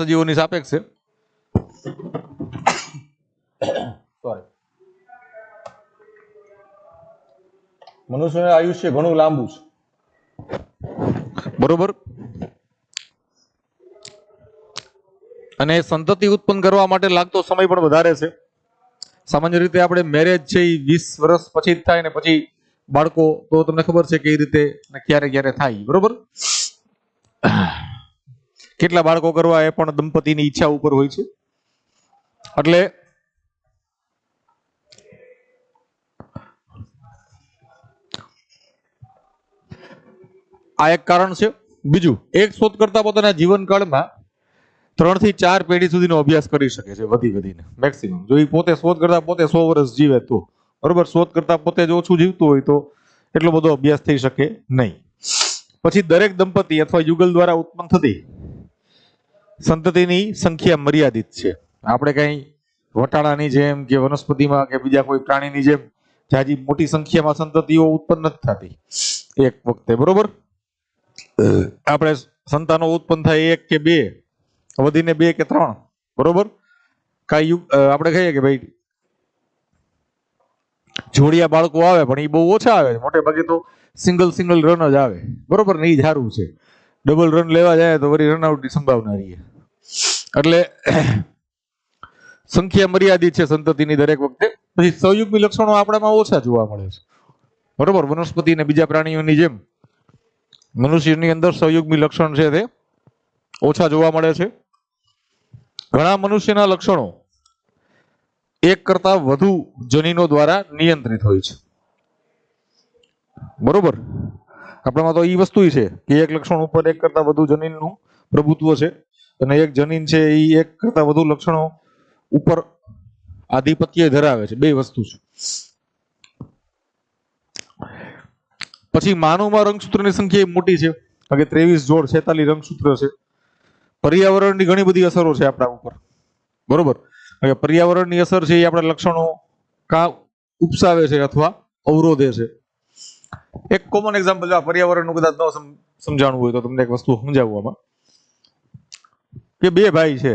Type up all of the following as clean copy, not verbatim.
સજીવોની સાપેક્ષે સોરી મનુષ્યનું આયુષ્ય ઘણું લાંબુ છે, બરોબર. અને સંતતિ ઉત્પન્ન કરવા માટે લાગતો સમય પણ વધારે છે. સામાન્ય રીતે આપણે મેરેજ છે એ 20 વર્ષ પછી જ થાય ને પછી બાળકો તો તમને ખબર છે કઈ રીતે ક્યારે ક્યારે થાય, બરોબર. કેટલા બાળકો કરવા એ પણ દંપતીની ઈચ્છા ઉપર હોય છે. એટલે આ એક કારણ છે. બીજું, એક શોધકર્તા પોતાના જીવનકાળમાં 3 થી 4 પેઢી સુધીનો અભ્યાસ કરી શકે છે વધી વધીને મેક્સિમમ. જો એ પોતે શોધકર્તા પોતે 100 વર્ષ જીવે તો, બરોબર. શોધકર્તા પોતે જ ઓછું જીવતું હોય તો એટલો બધો અભ્યાસ થઈ શકે નહીં. પછી દરેક દંપતી અથવા યુગલ દ્વારા ઉત્પન્ન થતી સંતતિની સંખ્યા મર્યાદિત છે. આપણે કઈ વટાણાની જેમ કે વનસ્પતિમાં કે બીજા કોઈ પ્રાણીની જેમ જાજી મોટી સંખ્યામાં સંતતિઓ ઉત્પન્ન નથી થતી એક વખતે, બરોબર. આપણે સંતાનો ઉત્પન્ન થાય 1 કે 2, વધીને 2 કે 3, બરોબર. કઈ આપણે કહીએ કે ભાઈ જોડિયા બાળકો આવે પણ એ બહુ ઓછા આવે, મોટે ભાગે તો સિંગલ રન જ આવે, બરોબર ને. એ જ સારું છે. ડબલ રન લેવા જાય તો વળી રનઆઉટની સંભાવના રહી. એટલે સંખ્યા મર્યાદિત છે સંતતિની દરેક વખતે. પછી સંયુગ્મી લક્ષણો આપણામાં ઓછા જોવા મળે છે, બરોબર. વનસ્પતિ અને બીજા પ્રાણીઓની જેમ મનુષ્યની અંદર સંયુગ્મી લક્ષણ છે તે ઓછા જોવા મળે છે. ઘણા મનુષ્યના લક્ષણો એક કરતા વધુ જનીનો દ્વારા નિયંત્રિત હોય છે, બરોબર. આપણામાં તો એ વસ્તુ છે કે એક લક્ષણ ઉપર એક કરતા વધુ જનીનનું પ્રભુત્વ છે, અને એક જનીન છે એ એક કરતા વધુ લક્ષણો ઉપર આધિપત્ય ધરાવે છે. બે વસ્તુ છે. પછી માનવમાં રંગસૂત્રની સંખ્યા મોટી છે, કારણ કે 23 જોડ 46 રંગસૂત્ર છે. પર્યાવરણની ઘણી બધી અસરો છે આપણા ઉપર, બરોબર. પર્યાવરણની અસર છે એ આપણા લક્ષણો કા ઉપસાવે છે અથવા અવરોધે છે. એક કોમન એક્ઝામ્પલ, આ પર્યાવરણનું કદાચ ન સમજાણવું હોય તો તમને એક વસ્તુ સમજાવવામાં, કે 2 ભાઈ છે,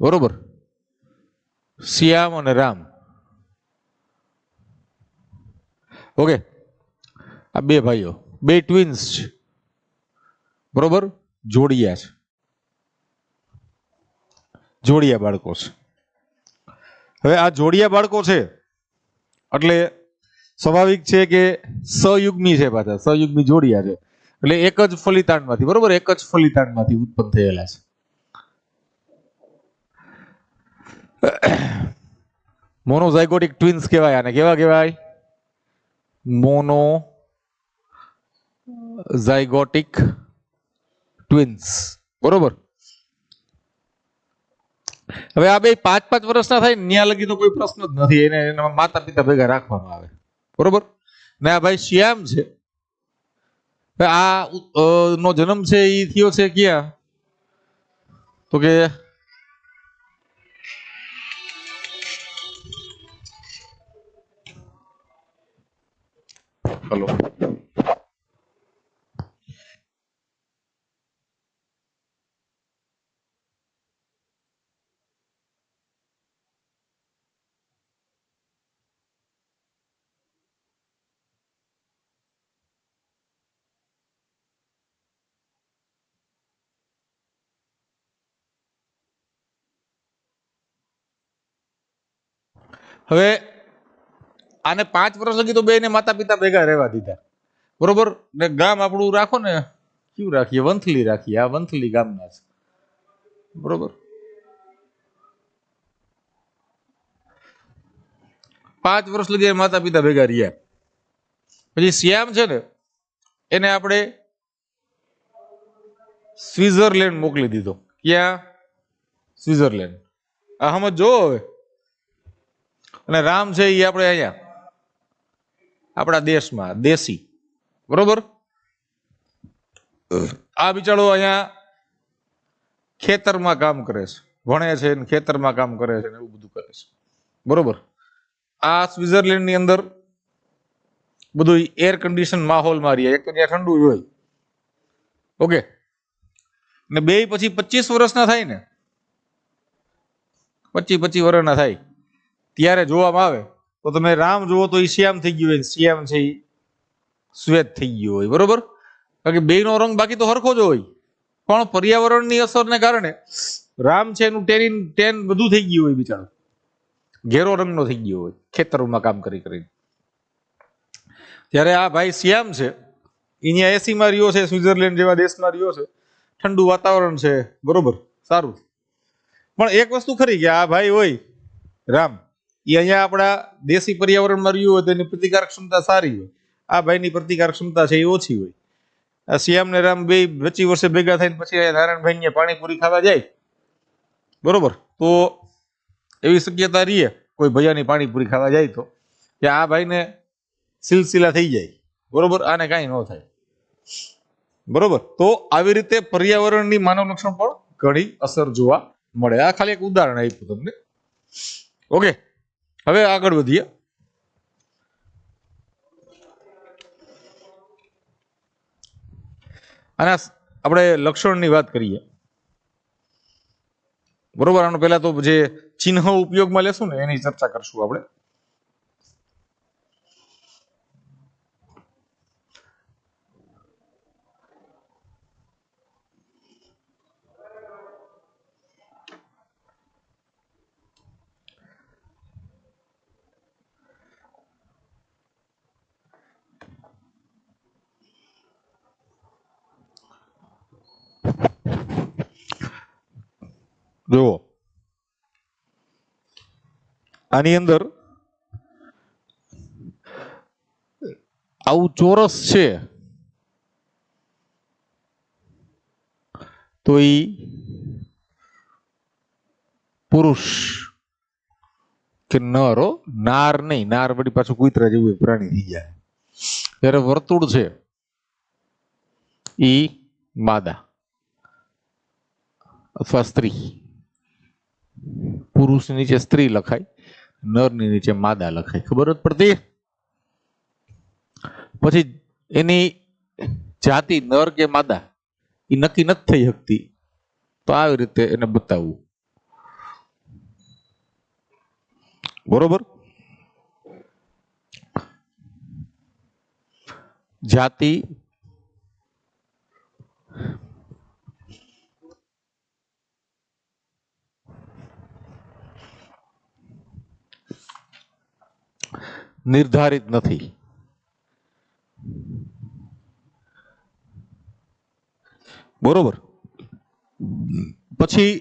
બરોબર. શ્યામ અને રામ. ઓકે, આ 2 ભાઈઓ, 2 ટ્વિન્સ છે, બરોબર. જોડિયા છે, જોડિયા બાળકો છે. હવે આ જોડિયા બાળકો છે એટલે સ્વાભાવિક છે કે સયુગ્મી છે, પાછા સયુગ્મી જોડિયા છે એટલે એક જ ફલિતાંડમાંથી, બરોબર, એક જ ફલિતાંડમાંથી ઉત્પન્ન થયેલા છે. મોનોઝાયગોટિક ટ્વિન્સ કહેવાય આને. કેવા કહેવાય? મોનોઝાયગોટિક ટ્વિન્સ, બરોબર. હવે આ બે 5-5 વર્ષના થાય ને ત્યાં લગી તો કોઈ પ્રશ્ન જ નથી, એને એના માતા પિતા ભેગા રાખવામાં આવે, બરોબર. ને આ ભાઈ શ્યામ છે, આ નો જન્મ છે એ થયો છે ક્યાં? તો કે હલો હવે આને 5 વર્ષ લગી તો બેને માતા પિતા ભેગા રહેવા દીધા, બરોબર. ને ગામ આપણું રાખો ને કયું રાખીએ? વંથલી રાખીએ. આ વંથલી ગામના છે, બરોબર. 5 વર્ષ લગી માતા પિતા ભેગા રહ્યા. પછી શ્યામ છે ને એને આપણે સ્વિટ્ઝરલેન્ડ મોકલી દીધો. ક્યાં? સ્વિટ્ઝરલેન્ડ. આ સમજો હવે. અને રામ છે એ આપણે અહીંયા આપણા દેશમાં દેશી, બરોબર. આ બિચારો અહીંયા ખેતરમાં કામ કરે છે, ભણે છે, ખેતરમાં કામ કરે છે, એવું બધું કરે છે, બરોબર. આ સ્વિટ્ઝરલેન્ડ ની અંદર બધું એર કન્ડિશન માહોલમાં રહીએ. એક તો ત્યાં ઠંડુ જ હોય, ઓકે. ને બે પછી 25 વર્ષના થાય ને, 25 વર્ષના થાય ત્યારે જોવામાં આવે તો તમે રામ જુઓ તો એ શ્યામ થઈ ગયું હોય, શ્યામ છે એ શ્વેત થઈ ગયું હોય, બરોબર. કારણ કે બેયનો રંગ બાકી તો હરખો જ હોય, પણ પર્યાવરણની અસરને કારણે રામ છે એનું ટેન બધું થઈ ગયું હોય, બિચારો ઘેરો રંગનો થઈ ગયો હોય ખેતરોમાં કામ કરી કરીને. ત્યારે આ ભાઈ શ્યામ છે અહીંયા એસીમાં રહ્યો છે, સ્વિટ્ઝરલેન્ડ જેવા દેશમાં રહ્યો છે, ઠંડુ વાતાવરણ છે, બરોબર, સારું. પણ એક વસ્તુ ખરી કે આ ભાઈ હોય રામ એ અહીંયા આપણા દેશી પર્યાવરણમાં રહ્યું હોય તો એની પ્રતિકારક ક્ષમતા સારી હોય, આ ભાઈની પ્રતિકારક ક્ષમતા છે એ ઓછી હોય. આ શ્યામ ને રામ બે 25 વર્ષે ભેગા થઈને પછી નારાયણભાઈ ને પાણીપુરી ખાવા જાય, બરોબર, તો એવી શક્યતા રહીએ કોઈ ભૈયાની પાણીપુરી ખાવા જાય તો કે આ ભાઈને સિલસિલા થઈ જાય, બરોબર, આને કાંઈ ન થાય, બરોબર. તો આવી રીતે પર્યાવરણની માનવ લક્ષણ પણ ઘણી અસર જોવા મળે. આ ખાલી એક ઉદાહરણ આપ્યું તમને. ઓકે, હવે આગળ વધીએ. આના આપણે લક્ષણની વાત કરીએ, બરોબર. આનો પહેલા તો જે ચિહ્ન ઉપયોગમાં લેશું ને એની ચર્ચા કરશું આપણે. જુઓ, આની અંદર આવું ચોરસ છે તો એ પુરુષ કે નર, નાર નહીં, નાર વળી પાછું કૂતરા જેવું પ્રાણી થઈ જાય. ત્યારે વર્તુળ છે ઈ માદા અથવા સ્ત્રી. પુરુષની નીચે સ્ત્રી લખાય, નરની નીચે માદા લખાય, ખબર જ પડતી. પછી એની જાતિ નર કે માદા એ નક્કી નથી થઈ શકતી, તો આવી રીતે એને બતાવવું, બરોબર. જાતિ નિર્ધારિત નથી, બરોબર. પછી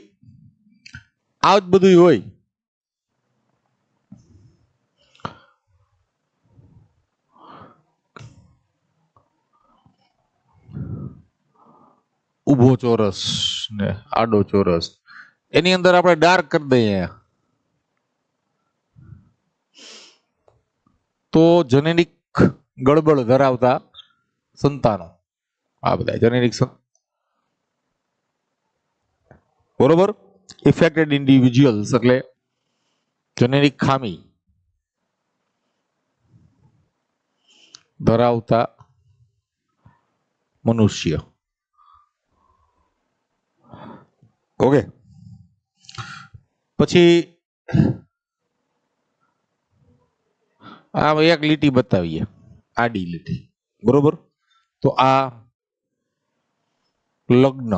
આ જ બધું હોય ઊભો ચોરસ ને આડો ચોરસ, એની અંદર આપણે ડાર્ક કરી દઈએ તો જેનેટિક ગડબડ ધરાવતા સંતાનો, આ બધા જેનેટિક, બરોબર. ઇફેક્ટેડ ઇન્ડિવિજ્યુઅલ્સ એટલે જેનેટિક ખામી ધરાવતા મનુષ્ય. ઓકે, પછી આ એક લીટી બતાવીએ, આડી લીટી, બરોબર. તો આ લગ્ન,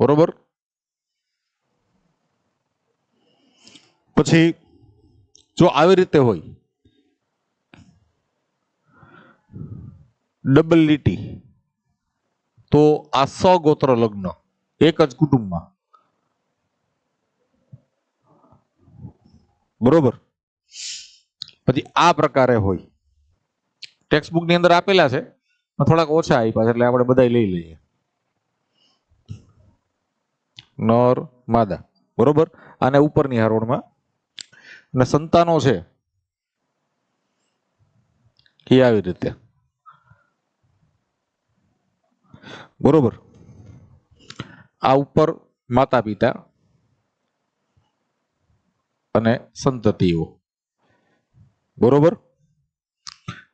બરોબર. પછી જો આવી રીતે હોય ડબલ લીટી તો આ સગોત્ર લગ્ન, એક જ કુટુંબમાં, બરોબર. પછી આ પ્રકારે હોય, ટેક્સ્ટ બુક ની અંદર આપેલા છે, થોડાક ઓછા આપ્યા છે એટલે આપણે બધા લઈ લઈએ. નર માદા, બરોબર. અને ઉપરની હરોળમાં અને સંતાનો છે એ આવી રીતે, બરોબર. આ ઉપર માતા પિતા અને સંતતિઓ, બરોબર.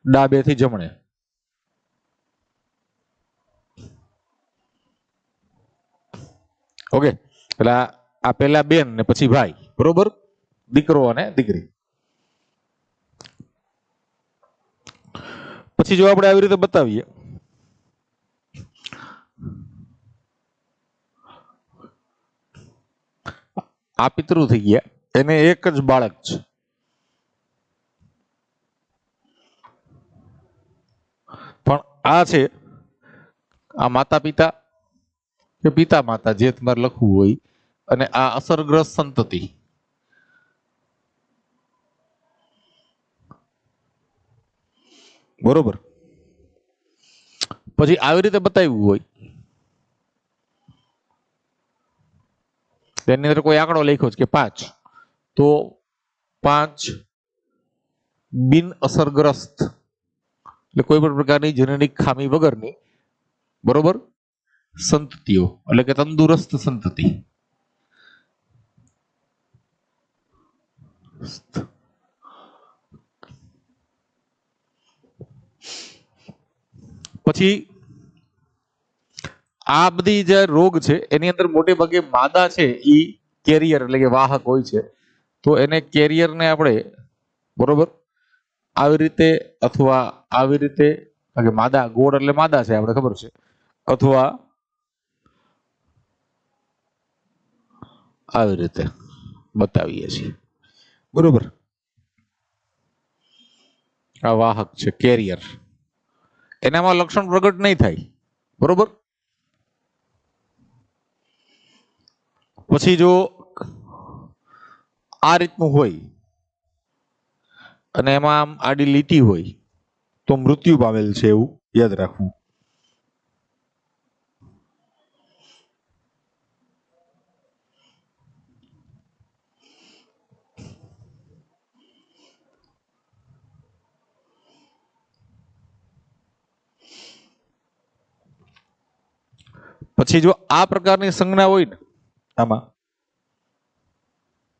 ડાબે થી જમણે, ઓકે, એટલે આ પહેલા બેન ને પછી ભાઈ, બરોબર, દીકરો અને દીકરી. પછી જો આપણે આવી રીતે બતાવીએ, આ પિતૃ થઈ ગયા, એને એક જ બાળક છે, પણ આ છે આ માતા પિતા કે પિતા માતા જે તમારે લખવું હોય, અને આ અસરગ્રસ્ત સંતતિ. બરોબર. પછી આવી રીતે બતાવ્યું હોય, તેની અંદર કોઈ આંકડો લખ્યો છે કે 5, તો 5 બિન અસરગ્રસ્ત, એટલે કોઈ પણ પ્રકારની જેનેટિક ખામી વગરની, બરોબર, સંતતિઓ, એટલે કે તંદુરસ્ત સંતતિ. પછી આ બધી જે રોગ છે એની અંદર મોટે ભાગે માદા છે એ કેરિયર એટલે કે વાહક હોય છે, તો એને કેરિયરને આપણે, બરોબર, આવી રીતે અથવા આવી રીતે, કે માદા ગોળ એટલે માદા છે આપણે ખબર છે, અથવા આવી રીતે બતાવીએ છીએ, બરોબર. આ વાહક છે કેરિયર, એનામાં લક્ષણ પ્રગટ નહીં થાય, બરોબર. પછી જો આ રીતનું હોય અને એમાં આમ આડી લીટી હોય તો મૃત્યુ પામેલ છે એવું યાદ રાખવું. પછી જો આ પ્રકારની સંજ્ઞા હોય ને આમાં,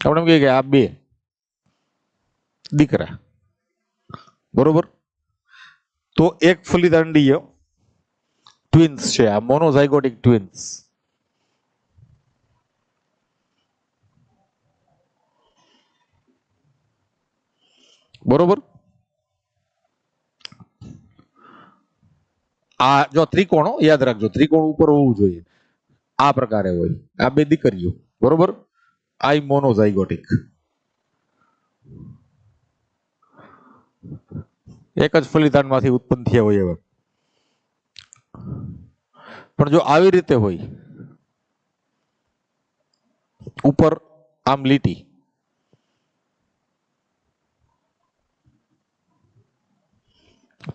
આપણે એમ કહીએ કે આ 2 દીકરા, બરોબર, તો એક ફલિતાંડીય ટ્વિન્સ છે, આ મોનોઝાયગોટિક ટ્વિન્સ. બરોબર. આ જો ત્રિકોણો યાદ રાખજો, ત્રિકોણ ઉપર હોવું જોઈએ, આ પ્રકારે હોય, આ 2 દીકરીઓ, બરોબર, આઈ મોનોઝાયગોટિક, એક જ ફલિતાંડમાંથી ઉત્પન્ન થયા હોય એવા. પણ જો આવી રીતે હોય, ઉપર આમ લીટી,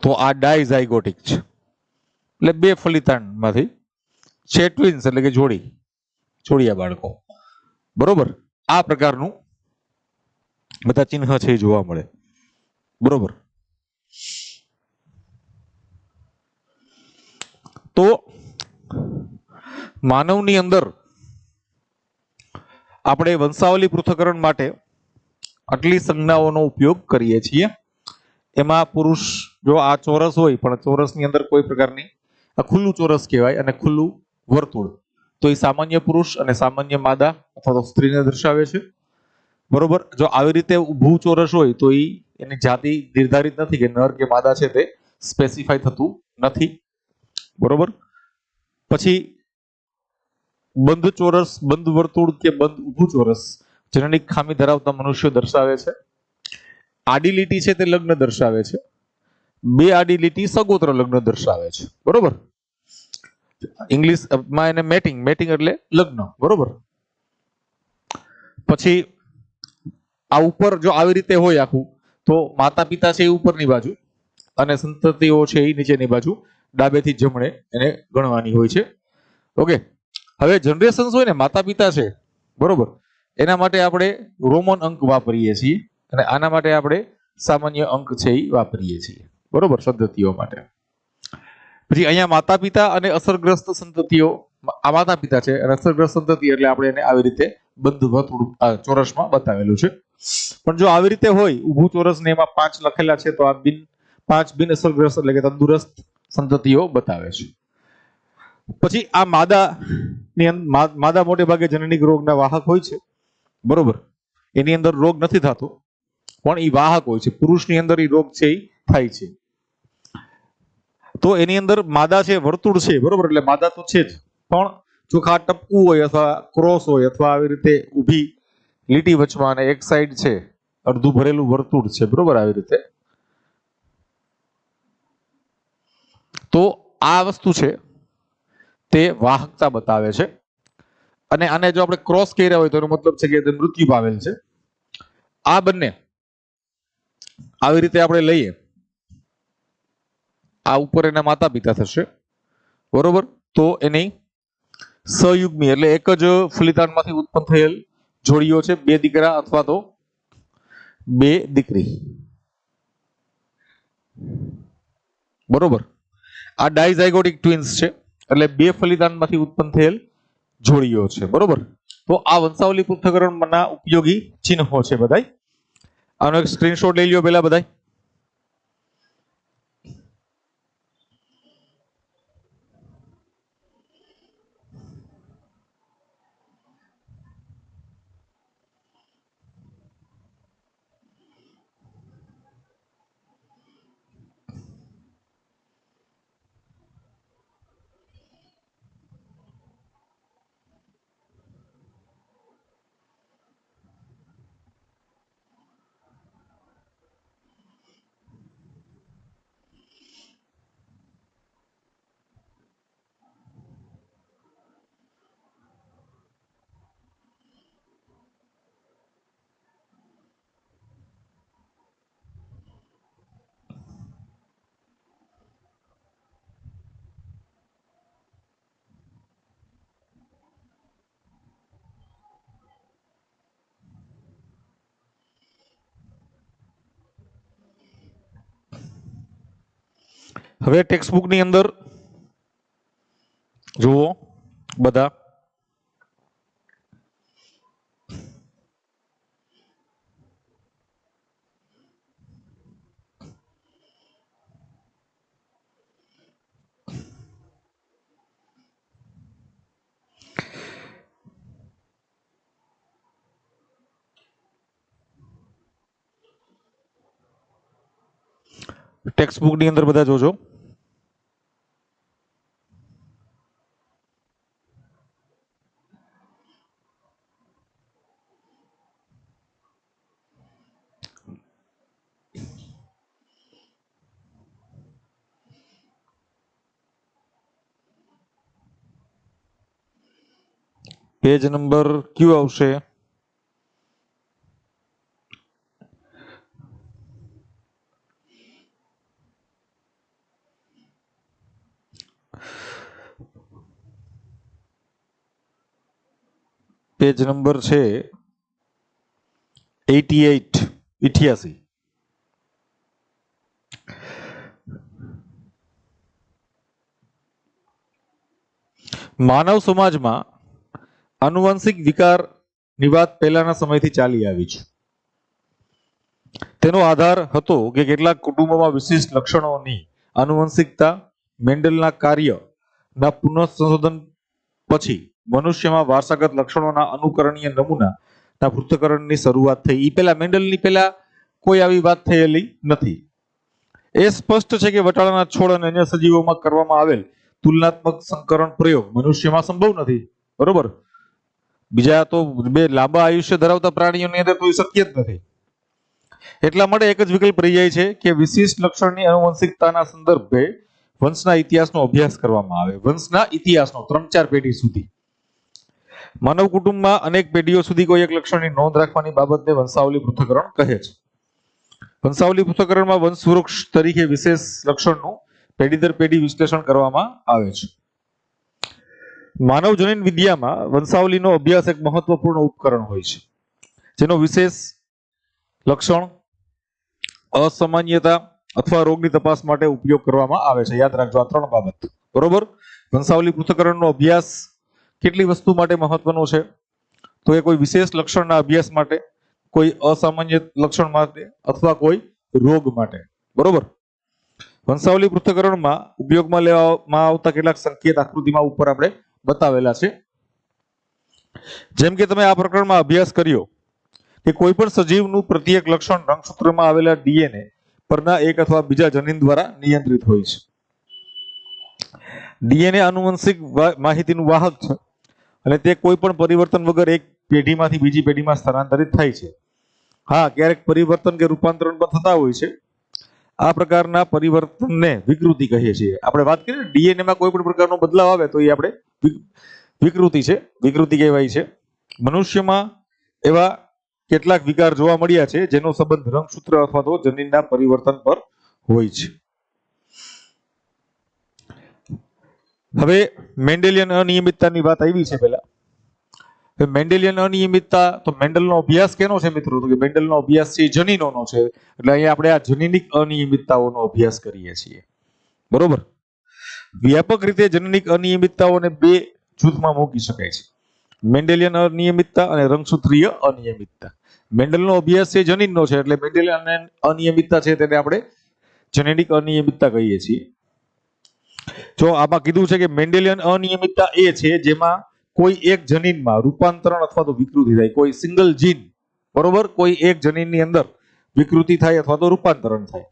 તો આ ડાયઝાયગોટિક છે, એટલે 2 ફલિતાંડમાંથી છે ટ્વિન્સ, એટલે કે જોડિયા બાળકો, બરોબર. આ પ્રકારનું બધા ચિહ્ન છે એ જોવા મળે, બરોબર. તો માનવની અંદર આપણે વંશાવલી પૃથ્થકરણ માટે આટલી સંજ્ઞાઓનો ઉપયોગ કરીએ છીએ. એમાં પુરુષ જો આ ચોરસ હોય, પણ ચોરસની અંદર કોઈ પ્રકારની, આ ખુલ્લું ચોરસ કહેવાય અને ખુલ્લું વર્તુળ, તો એ સામાન્ય પુરુષ અને સામાન્ય માદા અથવા તો સ્ત્રીને દર્શાવે છે, બરોબર. જો આવી રીતે ઊભું ચોરસ હોય તો એની જાતિ નિર્ધારિત નથી કે નર કે માદા છે, તે સ્પેસિફાઈ થતું નથી, બરોબર. પછી બંધ ચોરસ, બંધ વર્તુળ કે બંધ ઊભું ચોરસ જેનેટિક ખામી ધરાવતા મનુષ્યો દર્શાવે છે. આડી લીટી છે તે લગ્ન દર્શાવે છે, 2 આડી લીટી સગોત્ર લગ્ન દર્શાવે છે, બરોબર. ઇંગ્લિશમાં એને મેટિંગ એટલે લગ્ન, બરોબર. પછી આ ઉપર જો આવી રીતે હોય આખું, તો માતા પિતા છે એ ઉપરની બાજુ અને સંતતિઓ છે એ નીચેની બાજુ, ડાબેથી જમણે એને ગણવાની હોય છે, ઓકે. હવે જનરેશન હોય ને, માતા પિતા છે, બરોબર, એના માટે આપણે રોમન અંક વાપરીએ છીએ અને આના માટે આપણે સામાન્ય અંક છે એ વાપરીએ છીએ, બરોબર, સંતતિઓ માટે. પછી અહીંયા માતા પિતા અને અસરગ્રસ્ત સંતતિઓ, આ માતા પિતા છે અને અસરગ્રસ્ત સંતતિ એટલે આપણે એને આવી રીતે બંધ વર્તુળ ચોરસમાં બતાવેલું છે. પણ જો આવી રીતે હોય ઊભું ચોરસ ને એમાં 5 લખેલા છે, તો આ 5 બિન અસરગ્રસ્ત એટલે કે તંદુરસ્ત સંતતિઓ બતાવે છે. પછી આ માદા ની માદા મોટે ભાગે જનનિક રોગના વાહક હોય છે, બરોબર. એની અંદર રોગ નથી થતો, પણ એ વાહક હોય છે. પુરુષની અંદર એ રોગ છે એ થાય છે. તો એની અંદર માદા છે, વર્તુળ છે, બરોબર, એટલે માદા તો છે જ, પણ ચોખા ટપકું હોય અથવા ક્રોસ હોય અથવા આવી રીતે ઊભી લીટી વચમાં અને એક સાઈડ છે અડધું ભરેલું વર્તુળ છે, બરોબર, આવી રીતે. તો આ વસ્તુ છે તે વાહકતા બતાવે છે. અને આને જો આપણે ક્રોસ કર્યા હોય તો એનો મતલબ છે કે મૃત્યુ પામેલ છે. આ બંને આવી રીતે આપણે લઈએ, આ ઉપર એના માતા પિતા થશે, બરોબર. તો એની સહયુગ્મી એટલે એક જ ફલિતાંડમાંથી ઉત્પન્ન થયેલ જોડીઓ છે, બે દીકરા અથવા તો બે દીકરી, બરોબર. આ ડાયઝાયગોટિક ટ્વિન્સ છે, એટલે બે ફલિતાંડમાંથી ઉત્પન્ન થયેલ જોડીઓ છે, બરોબર. તો આ વંશાવલી પૃથ્થકરણના ઉપયોગી ચિહ્નો છે બધાય. આનો એક સ્ક્રીનશોટ લઈ લ્યો પેલા બધાય. હવે ટેક્સ્ટબુક ની અંદર જુઓ બધા, ટેક્સ્ટબુક ની અંદર બધા જોજો. પેજ નંબર ક્યુ આવશે? પેજ નંબર છે 88. માનવ સમાજમાં આનુવંશિક વિકારની વાત પહેલાના સમયથી ચાલી આવી છે. તેનો આધાર હતો કે કેટલાક કુટુંબોમાં વિશિષ્ટ લક્ષણોની આનુવંશિકતા મેન્ડલના કાર્યના પુનઃસંશોધન પછી મનુષ્યમાં વારસાગત લક્ષણોના અનુકરણીય નમૂનાના પૃથ્થકરણની શરૂઆત થઈ. એ પહેલા મેન્ડલની પહેલા કોઈ આવી વાત થયેલી નથી. એ સ્પષ્ટ છે કે વટાણાના છોડ અને અન્ય સજીવોમાં કરવામાં આવેલ તુલનાત્મક સંકરણ પ્રયોગ મનુષ્યમાં સંભવ નથી, બરોબર. બીજા તો બે લાંબા આયુષ્ય ધરાવતા પ્રાણીઓની અંદર તો શક્ય જ નથી. એટલા માટે એક જ વિકલ્પ રહી જાય છે કે વિશિષ્ટ લક્ષણની આનુવંશિકતાના સંદર્ભે વંશના ઇતિહાસનો અભ્યાસ કરવામાં આવે. વંશના ઇતિહાસનો 3-4 પેઢી સુધી. માનવ કુટુંબમાં અનેક પેઢીઓ સુધી કોઈ એક લક્ષણની નોંધ રાખવાની બાબતને વંશાવલી પૃથ્થકરણ કહે છે. વંશાવલી પૃથ્થકરણમાં વંશવૃક્ષ તરીકે વિશેષ લક્ષણનું પેઢી દર પેઢી વિશ્લેષણ કરવામાં આવે છે. માનવ જનીન વિદ્યામાં વંશાવલીનો અભ્યાસ એક મહત્વપૂર્ણ ઉપકરણ હોય છે, જેનો વિશેષ લક્ષણ, અસામાન્યતા અથવા રોગની તપાસ માટે ઉપયોગ કરવામાં આવે છે. યાદ રાખજો આ 3 બાબત, બરોબર. વંશાવલી પૃથ્થકરણનો અભ્યાસ કેટલી વસ્તુ માટે મહત્વનો છે? તો એ કોઈ વિશેષ લક્ષણના અભ્યાસ માટે, કોઈ અસામાન્ય લક્ષણ માટે અથવા કોઈ રોગ માટે, બરોબર. વંશાવલી પૃથ્થકરણમાં ઉપયોગમાં લેવામાં આવતા કેટલાક સંકેત આકૃતિમાં ઉપર આપણે બતાવેલા છે. જેમ કે તમે આ પ્રકરણમાં અભ્યાસ કર્યો કે કોઈ પણ સજીવનું પ્રત્યેક લક્ષણ રંગસૂત્રમાં આવેલા ડીએનએ પરના એક અથવા બીજા જનીન દ્વારા નિયંત્રિત હોય છે. ડીએનએ આનુવંશિક માહિતીનું વાહક છે અને તે કોઈ પણ પરિવર્તન વગર એક પેઢીમાંથી બીજી પેઢીમાં સ્થળાંતરિત થાય છે. હા, ક્યારેક પરિવર્તન કે રૂપાંતરણ પણ થતા હોય છે. આ પ્રકારના પરિવર્તનને વિકૃતિ કહીએ છીએ. આપણે વાત કરીએ ડીએનએ માં કોઈ પણ પ્રકારનો બદલાવ આવે તો એ આપણે વિકૃતિ છે, વિકૃતિ કહેવાય છે. મનુષ્યમાં એવા કેટલાક વિકાર જોવા મળ્યા છે જેનો સંબંધ રંગસૂત્ર અથવા તો જનીનના પરિવર્તન પર હોય છે. હવે મેન્ડેલિયન અનિયમિતતાની વાત આવી છે પહેલા. મેન્ડેલિયન અનિયમિતતા, તો મેન્ડલનો અભ્યાસ કેનો છે મિત્રો? તો કે મેન્ડલનો અભ્યાસ છે જનીનોનો છે. એટલે અહીંયા આપણે આ જનીનિક અનિયમિતતાઓનો અભ્યાસ કરીએ છીએ. બરોબર. વ્યાપક રીતે જનીનિક અનિયમિતતાઓને બે જૂથમાં મૂકી શકાય છે: મેન્ડેલિયન અનિયમિતતા અને રંગસૂત્રીય અનિયમિતતા. મેન્ડલનો અભ્યાસ છે જનીનનો છે એટલે મેન્ડેલિયન અનિયમિતતા છે તેને આપણે જેનેટિક અનિયમિતતા કહીએ છીએ. જો આમાં કીધું છે કે મેન્ડેલિયન અનિયમિતતા એ છે જેમાં કોઈ એક જનીનમાં રૂપાંતરણ અથવા તો વિકૃતિ થાય, કોઈ સિંગલ જીન, બરોબર, કોઈ એક જનીનની અંદર વિકૃતિ થાય અથવા તો રૂપાંતરણ થાય.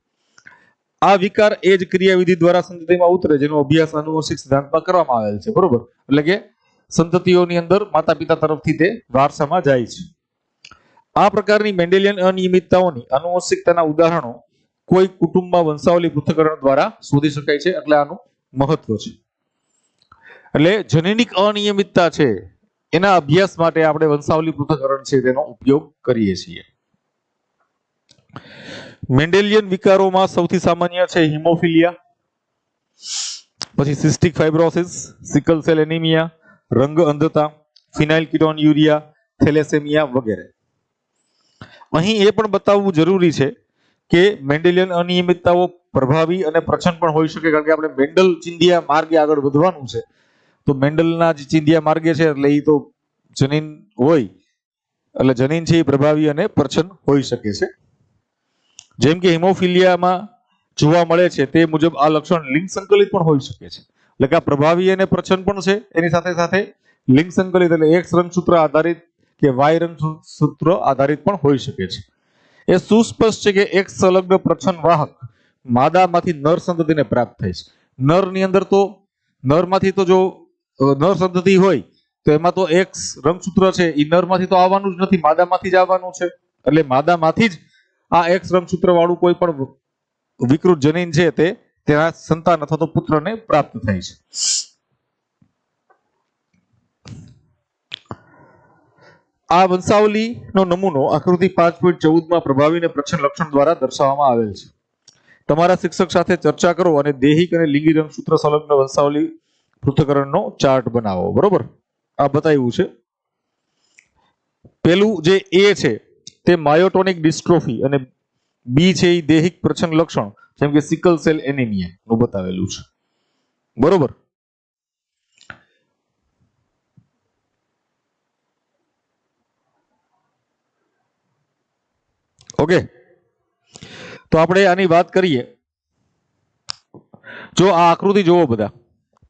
આ વિકાર એ જ ક્રિયાવિધિ દ્વારા સંતતિમાં ઉતરે જેનો અભ્યાસ આનુવંશિક સિદ્ધાંતમાં કરવામાં આવેલ છે. બરોબર, એટલે કે સંતતિઓની અંદર માતા પિતા તરફથી તે વારસામાં જાય છે. આ પ્રકારની મેન્ડેલિયન અનિયમિતતાઓની આનુવંશિકતાના ઉદાહરણો કોઈ કુટુંબમાં વંશાવલી પૃથ્થકરણ દ્વારા શોધી શકાય છે. એટલે આનું મહત્વ છે. એટલે જનીનિક અનિયમિતતા છે એના અભ્યાસ માટે આપણે વંશાવલી પૃથ્થકરણ છે તેનો ઉપયોગ કરીએ છીએ. મેન્ડેલિયન વિકારોમાં સૌથી સામાન્ય છે હિમોફિલિયા, પછી cystic fibrosis, sickle cell anaemia, રંગ અંધતા, ફિનાઇલકીટોન્યુરિયા, થેલેસેમિયા વગેરે. અહીં એ પણ બતાવવું જરૂરી છે કે મેન્ડેલિયન અનિયમિતતાઓ પ્રભાવી અને પ્રછન પણ હોઈ શકે, કારણ કે આપણે મેન્ડલ ચિંધ્યા માર્ગે આગળ વધવાનું છે. તો મેન્ડલના જે ચિંધ્યા માર્ગે છે એટલે એ તો જનીન હોય એટલે જનીન છે એ પ્રભાવી અને પ્રછન હોઈ શકે છે. જેમ કે હિમોફિલિયામાં જોવા મળે છે તે મુજબ આ લક્ષણ લિંગ સંકલિત પણ હોઈ શકે છે. એટલે કે આ પ્રભાવી અને પ્રછન પણ છે, એની સાથે સાથે લિંગ સંકલિત એટલે એક્સ રંગસૂત્ર આધારિત કે વાય રંગસૂત્ર આધારિત પણ હોઈ શકે છે. એ સુસ્પષ્ટ છે કે એક સંલગ્ન પ્રછન વાહક માદામાંથી નર સંતતિને પ્રાપ્ત થાય છે. નરની અંદર તો નરમાંથી તો જો નર સંતતિ હોય તો એમાં તો એક્સ રંગસૂત્ર છે એ નરમાંથી તો આવવાનું જ નથી, માદામાંથી જ આવવાનું છે. એટલે માદામાંથી જ આ એક્સ રંગસૂત્ર વાળું કોઈ પણ વિકૃત જનીન છે તે તેના સંતાન અથવા તો પુત્રને પ્રાપ્ત થાય છે. આ વંશાવલીનો નમૂનો આકૃતિ 5.14 પ્રભાવી અને પ્રછન લક્ષણ દ્વારા દર્શાવવામાં આવેલ છે. તમારા શિક્ષક સાથે ચર્ચા કરો અને દૈહિક અને લિંગી રંગસૂત્ર સંલગ્ન વંશાવલી પૃથ્થકરણનો ચાર્ટ બનાવો. બરોબર, આ બતાવ્યું છે. પેલું જે એ છે તે માયોટોનિક ડિસ્ટ્રોફી અને બી છે એ દૈહિક પ્રછન લક્ષણ જેમ કે સિકલ સેલ એનિમિયા નું બતાવેલું છે. બરોબર. ઓકે, તો આપણે આની વાત કરીએ. જો આ આકૃતિ જોવો બધા,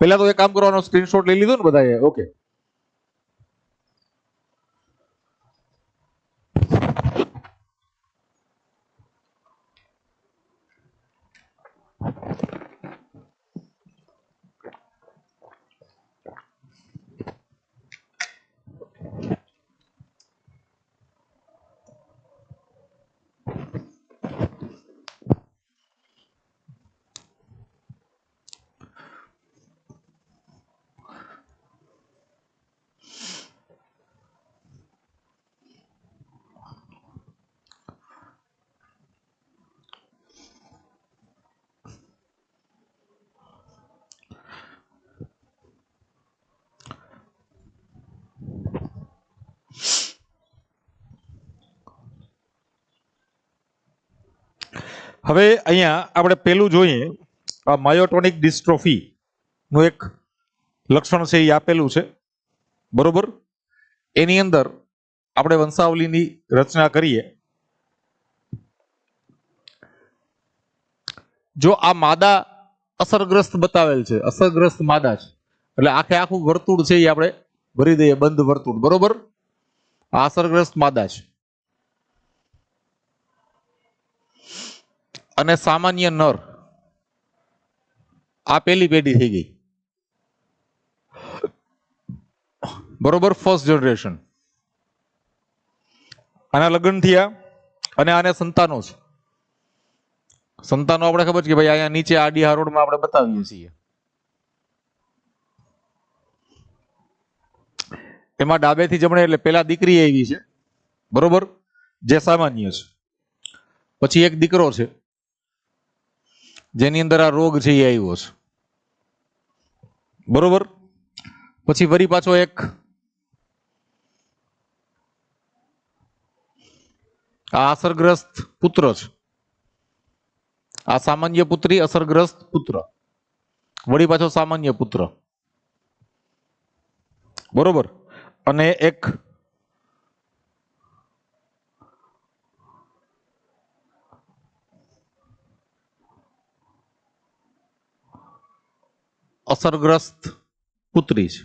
પહેલા તો એક કામ કરવાનો, સ્ક્રીનશોટ લઈ લીધો ને બધાએ? ઓકે. હવે અહીંયા આપણે પેલું જોઈએ, આ માયોટોનિક ડિસ્ટ્રોફી નું એક લક્ષણ છે એ આપેલું છે. બરોબર, એની અંદર આપણે વંશાવલીની રચના કરીએ. જો આ માદા અસરગ્રસ્ત બતાવેલ છે, અસરગ્રસ્ત માદા છે, એટલે આખે આખું વર્તુળ છે એ આપણે ભરી દઈએ બંધ વર્તુળ, બરોબર. આ અસરગ્રસ્ત માદા છે અને સામાન્ય નર, આ પેલી પેઢી થઈ ગઈ, બરોબર. First generation. આના લગ્ન થયા અને આને સંતાનો છે. સંતાનો આપણે ખબર છે કે ભાઈ અહીંયા નીચે આડી હારોડમાં આપણે બતાવીએ છીએ. એમાં ડાબેથી જમણે એટલે પેલા દીકરી આવી છે, બરોબર, જે સામાન્ય છે. પછી એક દીકરો છે જેની અંદર આ રોગ છે એ આવ્યો છે, બરોબર. પછી વરી પાછો એક આ અસરગ્રસ્ત પુત્ર છે, આ સામાન્ય પુત્રી, અસરગ્રસ્ત પુત્ર, વળી પાછો સામાન્ય પુત્ર, બરોબર. અને એક અસરગ્રસ્ત પુત્રી છે.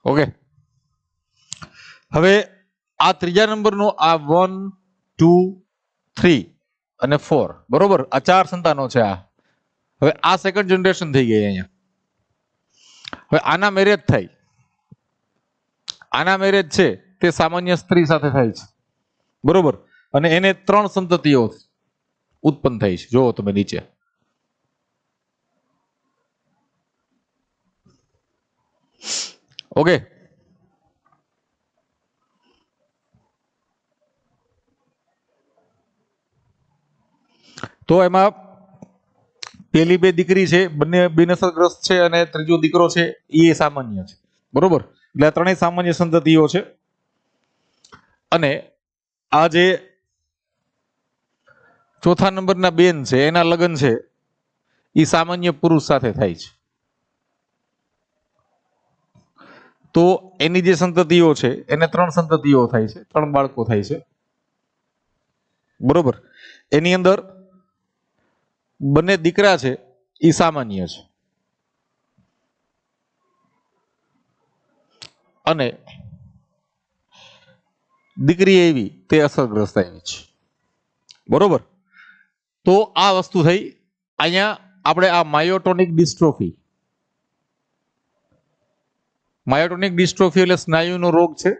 ઓકે. હવે આ ત્રીજા નંબરનો આ 1 2 3 અને 4, બરોબર, આ 4 સંતાનો છે. આ હવે આ સેકન્ડ જનરેશન થઈ ગઈ અહીંયા. હવે આના મેરેજ થાય, આના મેરેજ છે તે સામાન્ય સ્ત્રી સાથે થાય છે, બરોબર. અને એને 3 સંતતિઓ ઉત્પન્ન થઈ છે, જોવો તમે નીચે. ઓકે. તો એમાં પેલી બે દીકરી છે, બંને બિનઅસરગ્રસ્ત છે, અને ત્રીજો દીકરો છે એ સામાન્ય છે, બરોબર. એટલે આ ત્રણેય સામાન્ય સંતતિઓ છે. અને આ જે ચોથા નંબરના બેન છે એના લગ્ન છે એ સામાન્ય પુરુષ સાથે થાય છે. તો એની જે સંતતિઓ છે એને 3 સંતતિઓ થાય છે, 3 બાળકો થાય છે, બરોબર. એની અંદર બંને દીકરા છે એ સામાન્ય છે અને દીકરી એવી તે અસરગ્રસ્ત આવી છે, બરોબર. તો આ વસ્તુ થઈ. અહીંયા આપણે આ માયોટોનિક ડિસ્ટ્રોફી, માયોટોનિક ડિસ્ટ્રોફી એટલે સ્નાયુનો રોગ છે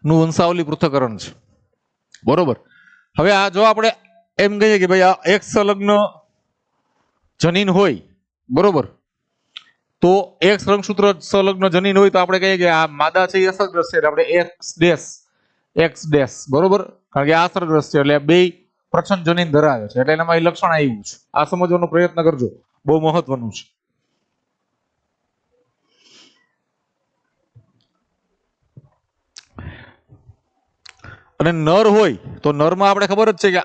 નું વંશાવલી પૃથ્થકરણ છે, બરોબર. હવે આ જો આપણે એમ કહીએ કે ભાઈ આ એક સંલગ્ન જનીન હોય, બરોબર, તો એક રંગસૂત્ર સંલગ્ન જનીન હોય તો આપણે કહીએ કે આ માદા છે એ અસરગ્રસ્ત છે, આપણે એક્સ ડેશ, બરોબર. કારણ કે આ અસરગ્રસ્ત છે એટલે બે પ્રચ્છન્ન જનીન ધરાવે છે, એટલે એનામાં એ લક્ષણ આવ્યું છે. આ સમજવાનો પ્રયત્ન કરજો, બહુ મહત્વનું છે. અને નર હોય તો નરમાં આપણે ખબર જ છે કે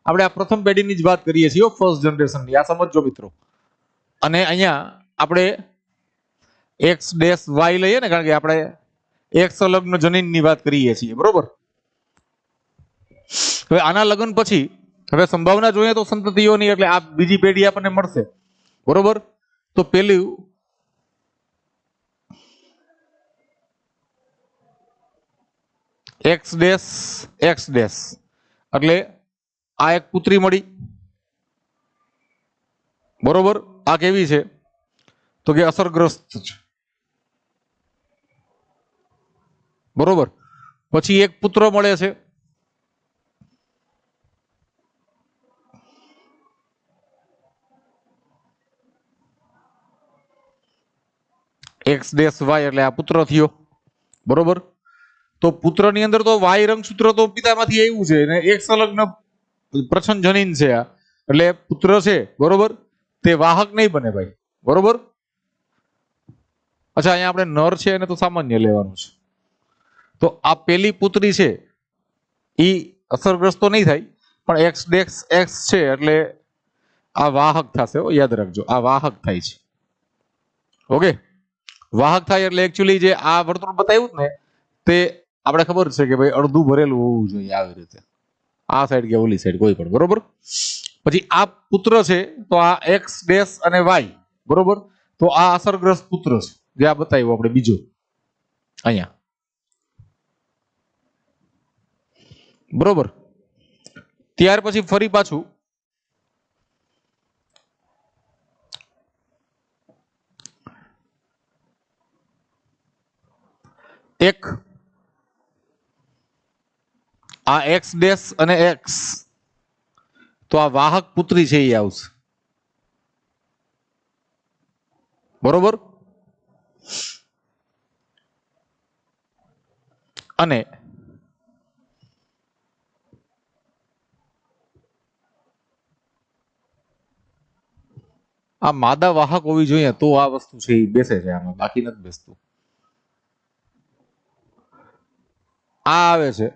આપણે આ પ્રથમ પેઢીની જ વાત કરીએ છીએ, ફર્સ્ટ જનરેશનની. આ સમજો મિત્રો. અને અહીંયા આપણે એક્સ ડેશ વાય લઈએ ને, કારણ કે આપણે એક સંલગ્ન જનીનની વાત કરીએ છીએ, બરોબર. હવે આના લગ્ન પછી હવે સંભાવના જોઈએ તો સંતતિઓની, એટલે આ બીજી પેઢી આપણને મળશે, બરોબર. તો પેલું એક્સ ડેશ એટલે આ એક પુત્રી મળી, બરોબર. આ કેવી છે તો કે અસરગ્રસ્ત છે, બરોબર. પછી એક પુત્ર મળે છે, એક્સ ડેશ વાય એટલે આ પુત્ર થયો, બરોબર. તો પુત્રની અંદર તો વાય રંગસૂત્ર તો પિતામાંથી આવ્યું છે ને એક સંલગ્ન પ્રચ્છન્ન જનીન છે આ, એટલે પુત્ર છે, બરોબર, તે વાહક નહીં બને ભાઈ, બરોબર. અચ્છા, અહીંયા આપણે નર છે એને તો સામાન્ય લેવાનું છે. તો આ પેલી પુત્રી છે એ અસરગ્રસ્ત તો નહીં થાય, પણ એક્સ ડેશ એક્સ છે એટલે આ વાહક થશે, યાદ રાખજો, આ વાહક થાય છે. ઓકે. વાહક થાય એટલે એકચ્યુઅલી જે આ વર્તુળ બતાવ્યું ને તે આપણે ખબર છે કે ભાઈ અડધું ભરેલું હોવું જોઈએ આવી રીતે, આ સાઈડ કે ઓલી સાઈડ કોઈ પણ, બરોબર. પછી આ પુત્ર છે તો આ એક્સ ડેશ અને વાય, બરોબર. તો આ અસરગ્રસ્ત પુત્ર છે જે આ બતાવ્યું આપણે બીજો અહીંયા, બરોબર. ત્યાર પછી ફરી પાછું એક આ એક્સ ડેશ અને એક્સ, તો આ વાહક પુત્રી છે એ આવશે, બરોબર. અને આ માદા વાહક હોવી જોઈએ તો આ વસ્તુ છે એ બેસે છે આમાં, બાકી નથી બેસતું. આ આવે છે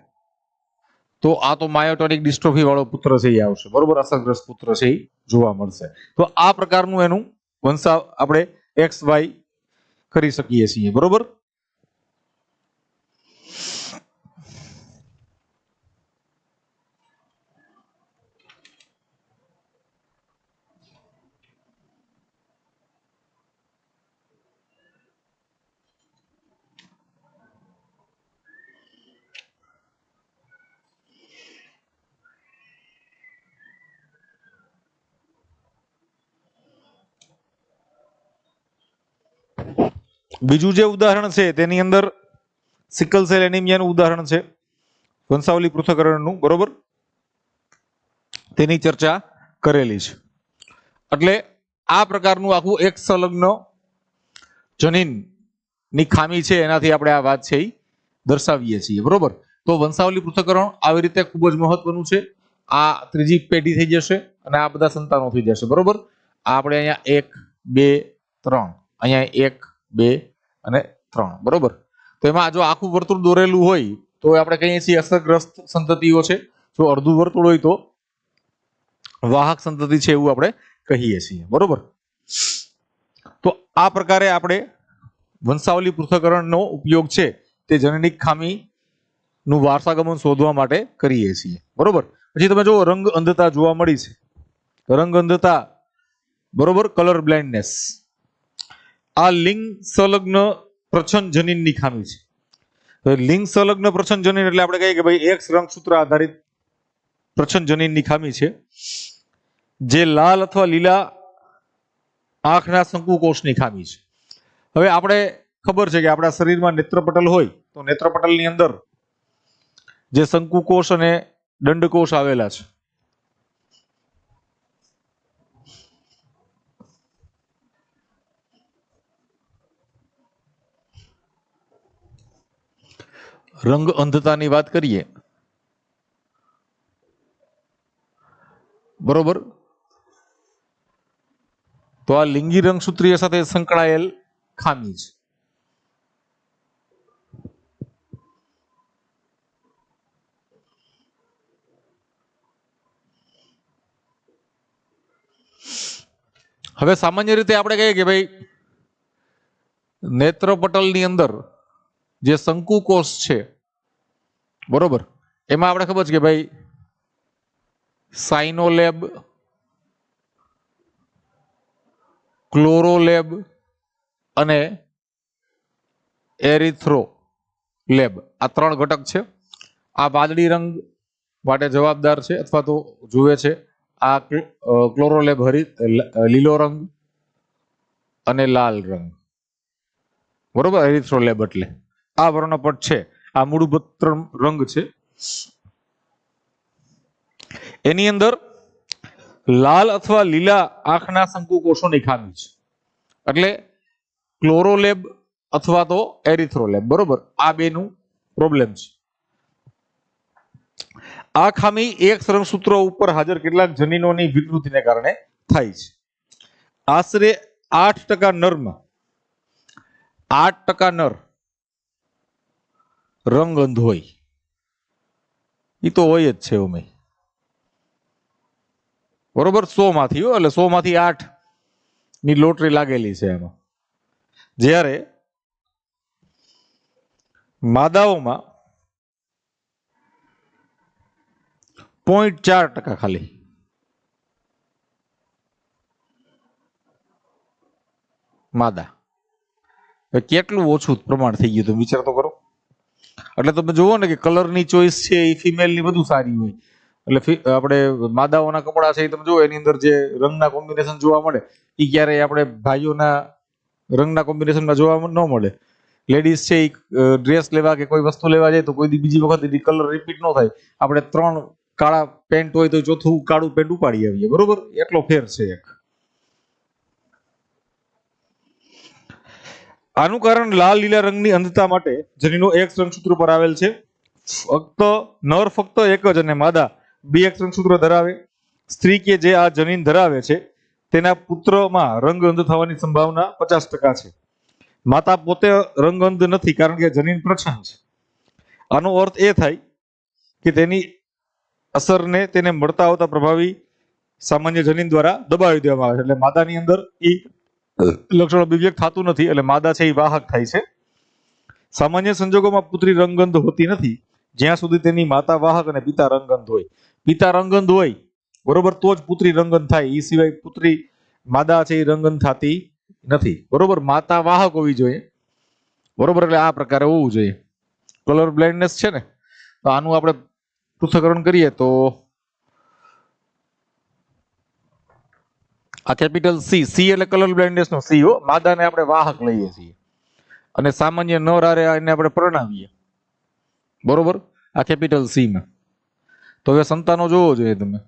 તો આ તો માયોટોનિક ડિસ્ટ્રોફી વાળો પુત્ર છે એ આવશે, બરોબર. અસરગ્રસ્ત પુત્ર છે એ જોવા મળશે. તો આ પ્રકારનું એનું વંશા આપણે એક્સ વાય કરી શકીએ છીએ, બરોબર. બીજું જે ઉદાહરણ છે તેની અંદર સિકલ સેલ એનિમિયાનું ઉદાહરણ છે, વંશાવલી પૃથ્થકરણનું, બરોબર. તેની ચર્ચા કરેલી છે. એટલે આ પ્રકારનું આખું એક સંલગ્ન જનીન ની ખામી છે, એનાથી આપણે આ વાત છે એ દર્શાવીએ છીએ, બરોબર. તો વંશાવલી પૃથ્થકરણ આવી રીતે ખૂબ જ મહત્વનું છે. આ ત્રીજી પેઢી થઈ જશે અને આ બધા સંતાનો થઈ જશે, બરોબર. આપણે અહીંયા 1 2 3, અહીંયા 1 2 અને 3, બરોબર. તો એમાં જો આખું વર્તુળ દોરેલું હોય તો આપણે કહીએ છીએ અસરગ્રસ્ત સંતતિઓ છે, જો અડધું વર્તુળ હોય તો વાહક સંતતિ છે એવું આપણે કહીએ છીએ, બરોબર. તો આ પ્રકારે આપણે વંશાવલી પૃથ્થકરણનો ઉપયોગ છે તે જનનિક ખામી નું વારસાગમન શોધવા માટે કરીએ છીએ, બરોબર. પછી તમે જો રંગ અંધતા જોવા મળી છે, રંગ અંધતા, બરોબર, કલર બ્લાઇન્ડનેસ, આ લિંગ સંલગ્ન પ્રચ્છન્ન જનીનની ખામી છે. લિંગ સંલગ્ન પ્રચ્છન્ન જનીન એટલે આપણે કહીએ કે ભાઈ એક્સ રંગસૂત્ર આધારિત પ્રચ્છન્ન જનીનની ખામી છે, જે લાલ અથવા લીલા આંખના શંકુકોષની ખામી છે. હવે આપણે ખબર છે કે આપણા શરીરમાં નેત્રપટલ હોય તો નેત્રપટલની અંદર જે શંકુકોષ અને દંડકોષ આવેલા છે, રંગ અંધતાની વાત કરીએ, બરોબર. તો આ લિંગી રંગસૂત્રીય સાથે સંકળાયેલ ખામી છે. હવે સામાન્ય રીતે આપણે કહીએ કે ભાઈ નેત્રપટલની અંદર જે શંકુકોષ છે, બરોબર, એમાં આપણે ખબર છે કે ભાઈ સાઇનોલેબ, ક્લોરોલેબ અને એરિથ્રોલેબ આ 3 ઘટક છે. આ વાદળી રંગ માટે જવાબદાર છે અથવા તો જુએ છે. આ ક્લોરોલેબ લીલો રંગ અને લાલ રંગ, બરોબર. એરિથ્રોલેબ એટલે આ વર્ણપટ છે, આ મૂળભૂત રંગ છે. એની અંદર લાલ અથવા લીલા આંખના શંકુકોષોની ખામી છે, એટલે ક્લોરોલેબ અથવા તો એરિથ્રોલેબ, બરોબર. આ બેનું પ્રોબ્લેમ છે. આ ખામી એક રંગસૂત્ર ઉપર હાજર કેટલાક જનીનોની વિકૃતિને કારણે થાય છે. આશરે 8% નરમાં 8% નર રંગ અંધ હોય, એ તો હોય જ છે ઉમે, બરોબર. 100 માંથી એટલે 100 માંથી 8 ની લોટરી લાગેલી છે એમાં. જ્યારે માદાઓમાં 0.4% ખાલી. માદા. કેટલું ઓછું પ્રમાણ થઈ ગયું, તમે વિચાર તો કરો. એટલે તમે જુઓ ને કે કલરની ચોઈસ છે એ ફિમેલની વધુ સારી હોય. એટલે આપણે માદાઓના કપડા છે એ તમે જુઓ એની અંદર જે રંગના કોમ્બિનેશન જોવા મળે એ ક્યારેય આપણે ભાઈઓના રંગના કોમ્બિનેશનમાં જોવા ન મળે. લેડીઝ છે એ ડ્રેસ લેવા કે કોઈ વસ્તુ લેવા જાય તો કોઈ બીજી વખત કલર રિપીટ ન થાય. આપણે 3 કાળા પેન્ટ હોય તો ચોથું કાળું પેન્ટ ઉપાડી આવીએ, બરોબર? એટલો ફેર છે એક. આનું કારણ લાલ લીલા રંગની અંધતા માટે જનીનો X રંગસૂત્ર પર આવેલ છે. નર ફક્ત એક જ અને માદા 2 X રંગસૂત્ર ધરાવે. સ્ત્રી કે જે આ જનીન ધરાવે છે તેના પુત્રમાં રંગ અંધ થવાની સંભાવના 50% છે. માતા પોતે રંગ અંધ નથી કારણ કે જનીન પ્રચ્છન્ન છે. આનો અર્થ એ થાય કે તેની અસરને તેને મળતા આવતા પ્રભાવી સામાન્ય જનીન દ્વારા દબાવી દેવામાં આવે છે. એટલે માદાની અંદર એ લક્ષણો અભિવ્યક્ત થતું નથી, એટલે માદા છે એ વાહક થાય છે. સામાન્ય સંજોગોમાં પુત્રી રંગગંધ હોતી નથી જ્યાં સુધી તેની માતા વાહક અને પિતા રંગગંધ હોય. પિતા રંગગંધ હોય, બરોબર, તો જ પુત્રી રંગગંધ થાય. એ સિવાય પુત્રી માદા છે એ રંગગંધ થતી નથી, બરોબર. માતા વાહક હોવી જોઈએ, બરોબર. એટલે આ પ્રકારે હોવું જોઈએ. કલર બ્લાઇન્ડનેસ છે ને, તો આનું આપણે પૃથ્થકરણ કરીએ તો આ કેપિટલ સી, સી એટલે કલર બ્લાઇન્ડનેસ નો સી હો. માદાને આપણે વાહક લઈએ છીએ અને સામાન્ય નર આરે એને આપણે પ્રણાવીએ, બરોબર. આ કેપિટલ સી માં. તો હવે સંતાનો જોવો જોઈએ તમે.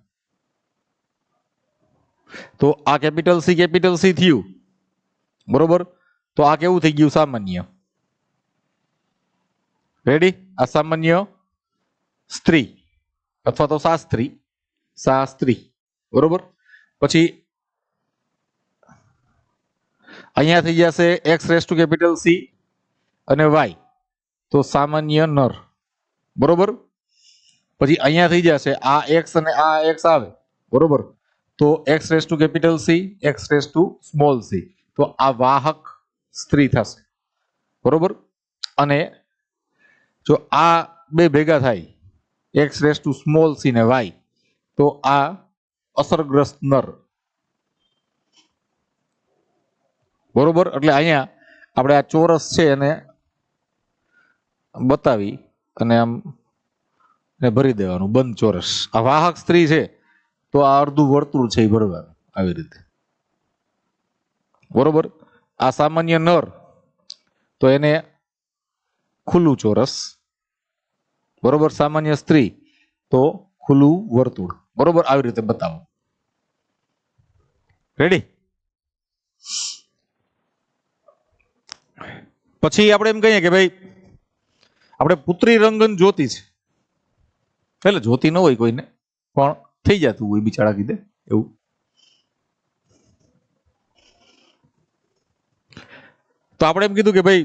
તો આ કેપિટલ સી થયું, બરોબર. તો આ કેવું થઈ ગયું? સામાન્ય. રેડી? આ સામાન્ય સ્ત્રી અથવા તો શાસ્ત્રી, બરોબર. પછી અહીંયા થઈ જશે x raise to capital C અને વાય, તો સામાન્ય નર, બરોબર. પછી અહીંયા થઈ જશે આ એક્સ અને આ એક્સ આવે, બરોબર. તો x raise to capital C, x raise to small C, તો આ વાહક સ્ત્રી થશે, બરોબર. અને જો આ બે ભેગા થાય x raise to small C ને વાય, તો આ અસરગ્રસ્ત નર, બરોબર. એટલે અહીંયા આપણે આ ચોરસ છે એને બતાવી અને આમ ભરી દેવાનું, બંધ ચોરસ. આ વાહક સ્ત્રી છે તો આ અડધું વર્તુળ છે એ ભરવાનું આવી રીતે, બરોબર. આ સામાન્ય નર તો એને ખુલ્લું ચોરસ, બરોબર. સામાન્ય સ્ત્રી તો ખુલ્લું વર્તુળ, બરોબર. આવી રીતે બતાવો. રેડી? પછી આપણે એમ કહીએ કે ભાઈ આપણે પુત્રી રંગન જોતી છે, એટલે જોતી ન હોય કોઈને પણ થઈ જતું હોય બિચારા કીધે એવું. તો આપણે એમ કીધું કે ભાઈ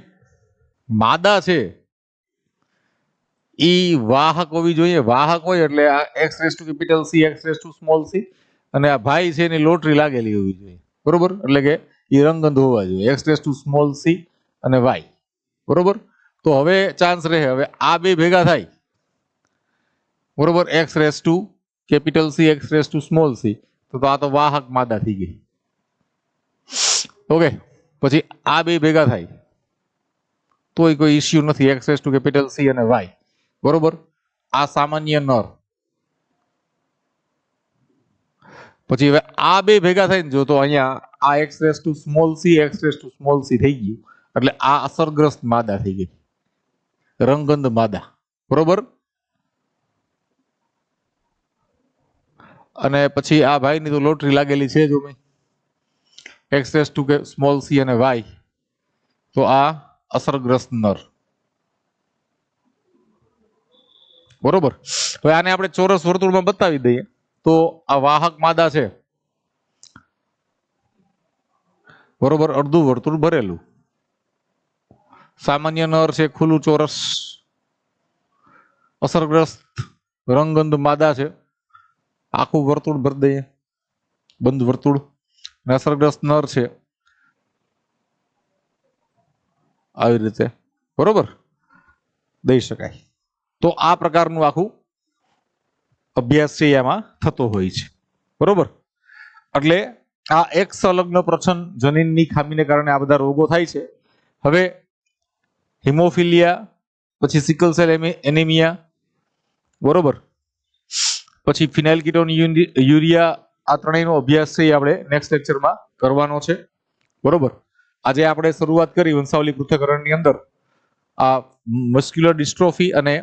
માદા છે ઈ વાહક હોવી જોઈએ. વાહક હોય એટલે આ x raise to capital C, x raise to small C, અને આ ભાઈ છે એની લોટરી લાગેલી હોવી જોઈએ, બરોબર. એટલે કે એ રંગગંધ હોવા જોઈએ, x raise to small C અને વાય, બરોબર. તો હવે ચાન્સ રહે, હવે આ બે ભેગા થાય, બરોબર. X raise to capital C, x raise to small C, તો આ તો વાહક માદા થઈ ગઈ, ઓકે. પછી આ બે ભેગા થાય તોય કોઈ ઇસ્યુ નથી, x raise to capital C અને વાય, બરોબર. આ સામાન્ય નર. પછી હવે આ બે ભેગા થાય ને, જો તો અહીંયા આ x raise to small C, x raise to small C થઈ ગયું, એટલે આ અસરગ્રસ્ત માદા થઈ ગઈ, રંગગંધ માદા, બરોબર. અને પછી આ ભાઈની તો લોટરી લાગેલી છે જો x raise to small C અને વાય, તો આ અસરગ્રસ્ત નર, બરોબર. હવે આને આપણે ચોરસ વર્તુળમાં બતાવી દઈએ તો આ વાહક માદા છે, બરોબર. અડધું વર્તુળ ભરેલું. સામાન્ય નર છે, ખુલ્લું ચોરસ. અસરગ્રસ્ત રંગગંધ માદા છે, આખું વર્તુળ ભરી દઈએ, બંધ વર્તુળ. અસરગ્રસ્ત નર છે આવી રીતે, બરોબર, દઈ શકાય. તો આ પ્રકારનું આખું અભ્યાસ છે એ આમાં થતો હોય છે, બરોબર. એટલે આ એક સંલગ્ન પ્રછન જનીનની ખામીને કારણે આ બધા રોગો થાય છે. હવે હિમોફિલિયા, પછી સિકલ સેલ એનિમિયા, બરોબર, પછી ફિનાઇલ કીટોન યુરિયા, આ ત્રણેયનો અભ્યાસ છે એ આપણે નેક્સ્ટ લેક્ચરમાં કરવાનો છે, બરોબર. આજે આપણે શરૂઆત કરી વંશાવલી પૃથ્થકરણની અંદર આ મસ્ક્યુલર ડિસ્ટ્રોફી અને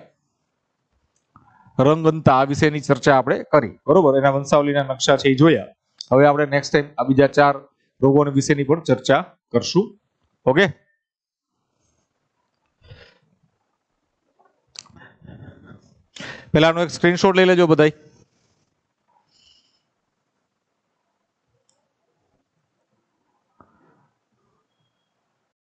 રંગઅંતા આ વિશેની ચર્ચા આપણે કરી, બરોબર. એના વંશાવલીના નકશા છે એ જોયા. હવે આપણે નેક્સ્ટ ટાઈમ આ બીજા 4 રોગો વિશેની પણ ચર્ચા કરશું. ઓકે. પેલાનો એક સ્ક્રીનશોટ લઈ લેજો બધાય.